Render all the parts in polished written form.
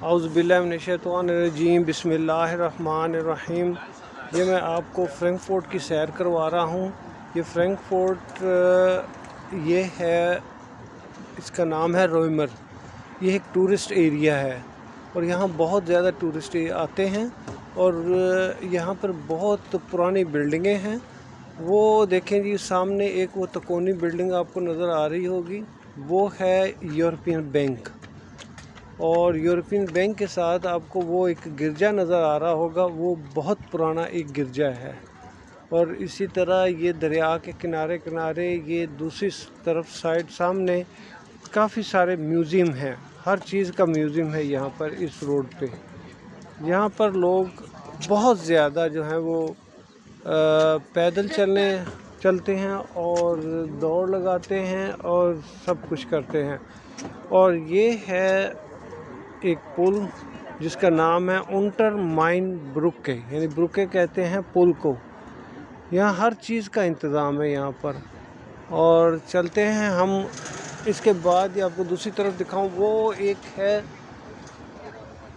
औज़ुबिल्लाहिमिनश्शैतानिर्रजीम बिस्मिल्लाहिर्रहमानिर्रहीम। ये मैं आपको फ्रैंकफर्ट की सैर करवा रहा हूँ। ये फ्रैंकफर्ट ये है, इसका नाम है रोइमर। ये एक टूरिस्ट एरिया है और यहाँ बहुत ज़्यादा टूरिस्ट आते हैं और यहाँ पर बहुत पुरानी बिल्डिंगें हैं। वो देखें जी, सामने एक वो तकोनी बिल्डिंग आपको नज़र आ रही होगी, वो है यूरोपियन बैंक। और यूरोपियन बैंक के साथ आपको वो एक गिरजा नज़र आ रहा होगा, वो बहुत पुराना एक गिरजा है। और इसी तरह ये दरिया के किनारे किनारे ये दूसरी तरफ साइड सामने काफ़ी सारे म्यूज़ियम हैं। हर चीज़ का म्यूज़ियम है यहाँ पर इस रोड पे। यहाँ पर लोग बहुत ज़्यादा जो हैं वो पैदल चलते हैं और दौड़ लगाते हैं और सब कुछ करते हैं। और ये है एक पुल जिसका नाम है उंटर माइन ब्रुके, यानी ब्रुके कहते हैं पुल को। यहाँ हर चीज़ का इंतज़ाम है यहाँ पर। और चलते हैं हम। इसके बाद ये आपको दूसरी तरफ दिखाऊं, वो एक है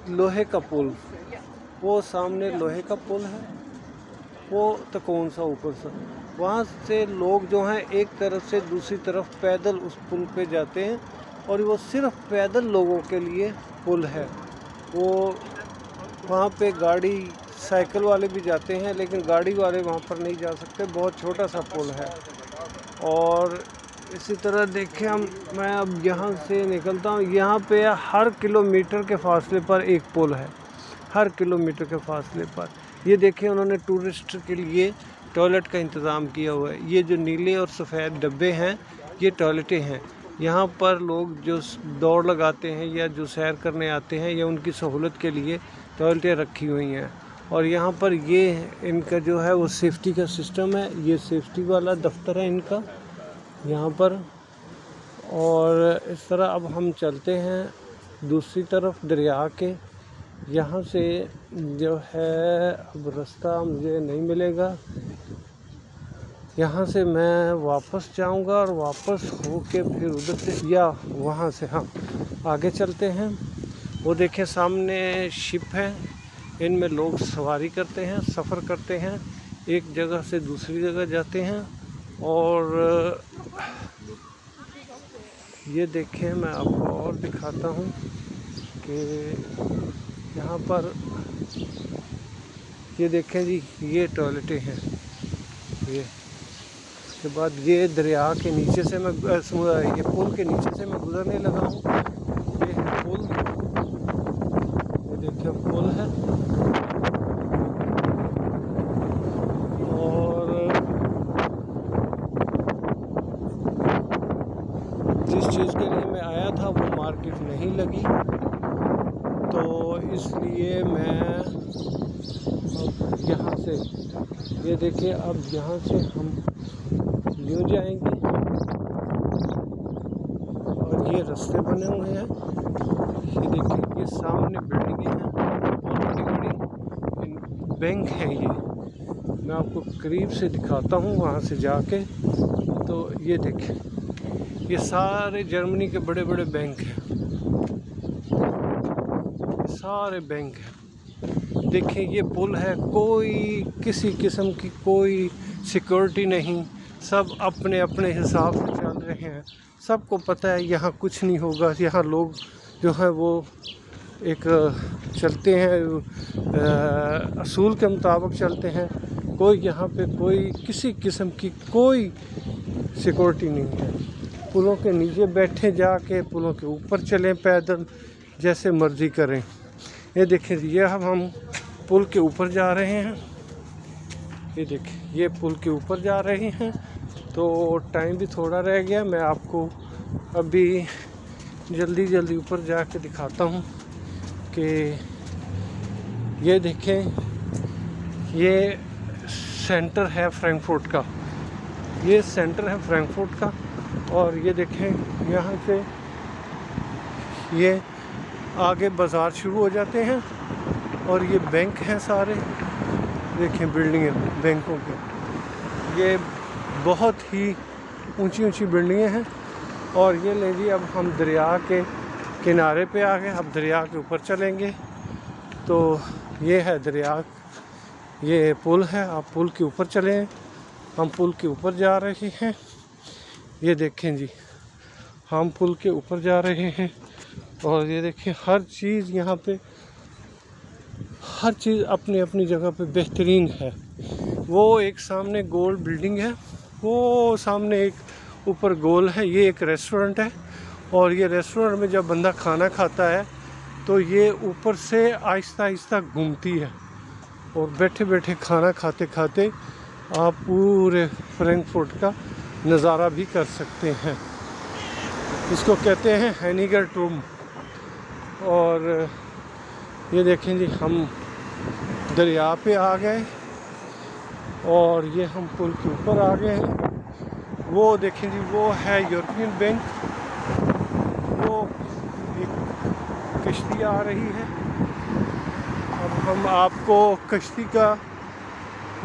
लोहे का पुल। वो सामने लोहे का पुल है, वो तो कौन सा ऊपर से वहाँ से लोग जो हैं एक तरफ से दूसरी तरफ पैदल उस पुल पे जाते हैं। और वो सिर्फ पैदल लोगों के लिए पुल है। वो वहाँ पे गाड़ी साइकिल वाले भी जाते हैं, लेकिन गाड़ी वाले वहाँ पर नहीं जा सकते, बहुत छोटा सा पुल है। और इसी तरह देखें मैं अब यहाँ से निकलता हूँ। यहाँ पे हर किलोमीटर के फासले पर एक पुल है, हर किलोमीटर के फासले पर। ये देखें, उन्होंने टूरिस्ट के लिए टॉयलेट का इंतज़ाम किया हुआ है। ये जो नीले और सफ़ेद डब्बे हैं, ये टॉयलेटें हैं। यहाँ पर लोग जो दौड़ लगाते हैं या जो सैर करने आते हैं, या उनकी सहूलत के लिए टॉयलेटें रखी हुई हैं। और यहाँ पर ये इनका जो है वो सेफ्टी का सिस्टम है। ये सेफ्टी वाला दफ्तर है इनका यहाँ पर। और इस तरह अब हम चलते हैं दूसरी तरफ दरिया के। यहाँ से जो है अब रास्ता मुझे नहीं मिलेगा, यहाँ से मैं वापस जाऊंगा और वापस होके फिर उधर से या वहाँ से हम आगे चलते हैं। वो देखें सामने शिप है, इनमें लोग सवारी करते हैं, सफ़र करते हैं, एक जगह से दूसरी जगह जाते हैं। और ये देखें, मैं आपको और दिखाता हूँ कि यहाँ पर ये देखें जी, ये टॉयलेटें हैं। ये के बाद ये दरिया के नीचे से मैं ये पुल के नीचे से मैं गुजरने लगा हूँ। ये है पुल, ये देखिए पुल है। और जिस चीज़ के लिए मैं आया था वो मार्केट नहीं लगी, तो इसलिए मैं अब यहाँ से ये देखिए, अब यहाँ से हम यूँ जाएंगे और ये रास्ते बने हुए हैं। ये देखिए, ये सामने बिल्डिंगें हैं बहुत बड़ी बड़ी, बैंक है ये। मैं आपको करीब से दिखाता हूँ वहाँ से जाके। तो ये देखिए, ये सारे जर्मनी के बड़े बड़े बैंक हैं, सारे बैंक हैं। देखिए, ये पुल है, कोई किसी किस्म की कोई सिक्योरिटी नहीं, सब अपने अपने हिसाब से चल रहे हैं। सबको पता है यहाँ कुछ नहीं होगा। यहाँ लोग जो है वो एक चलते हैं, असूल के मुताबिक चलते हैं। कोई यहाँ पे कोई किसी किस्म की कोई सिक्योरिटी नहीं है। पुलों के नीचे बैठे जाके पुलों के ऊपर चलें, पैदल जैसे मर्ज़ी करें। ये देखिए, ये हम पुल के ऊपर जा रहे हैं। ये देखिए, ये पुल के ऊपर जा रहे हैं। तो टाइम भी थोड़ा रह गया, मैं आपको अभी जल्दी ऊपर जाके दिखाता हूँ कि ये देखें, ये सेंटर है फ्रैंकफर्ट का, ये सेंटर है फ्रैंकफर्ट का। और ये देखें, यहाँ से ये आगे बाज़ार शुरू हो जाते हैं और ये बैंक हैं सारे। देखें बिल्डिंगें बैंकों के, ये बहुत ही ऊंची ऊंची बिल्डिंगें हैं। और ये ले जी, अब हम दरिया के किनारे पे आ गए। अब दरिया के ऊपर चलेंगे तो ये है दरिया, ये पुल है। आप पुल के ऊपर चलें। हम पुल के ऊपर जा रहे हैं। ये देखें जी, हम पुल के ऊपर जा रहे हैं और ये देखें हर चीज़ यहाँ पे, हर चीज़ अपनी अपनी जगह पे बेहतरीन है। वो एक सामने गोल बिल्डिंग है, वो सामने एक ऊपर गोल है, ये एक रेस्टोरेंट है। और ये रेस्टोरेंट में जब बंदा खाना खाता है तो ये ऊपर से आहिस्ता आहिस्ता घूमती है और बैठे बैठे खाना खाते खाते आप पूरे फ्रैंकफर्ट का नज़ारा भी कर सकते हैं। इसको कहते हैं हैनिगर टूम। और ये देखें जी, हम दरिया पे आ गए और ये हम पुल के ऊपर आ गए हैं। वो देखें जी, वो है यूरोपियन बैंक। वो एक कश्ती आ रही है। अब हम आपको कश्ती का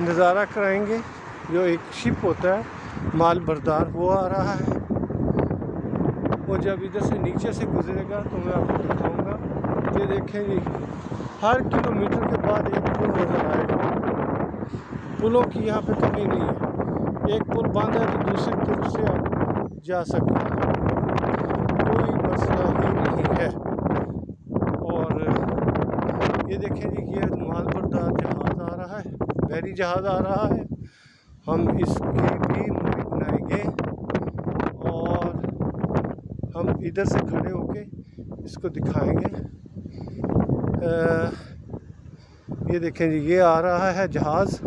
नज़ारा कराएंगे। जो एक शिप होता है माल बरदार, वो आ रहा है। वो जब इधर से नीचे से गुजरेगा तो मैं आपको दिखाऊंगा। ये देखें जी, हर किलोमीटर के बाद एक पुल नज़र आएगा। पुलों की यहाँ पे कमी नहीं है। एक पुल बंद है तो दूसरी तरफ से आप जा सकते हैं, कोई मसला ही नहीं है। और ये देखें जी, ये माल बरदार जहाज़ आ रहा है, बहरी जहाज़ आ रहा है। हम इसकी भी मूवी बनाएंगे और हम इधर से खड़े होके इसको दिखाएंगे। ये देखें जी, ये आ रहा है जहाज़।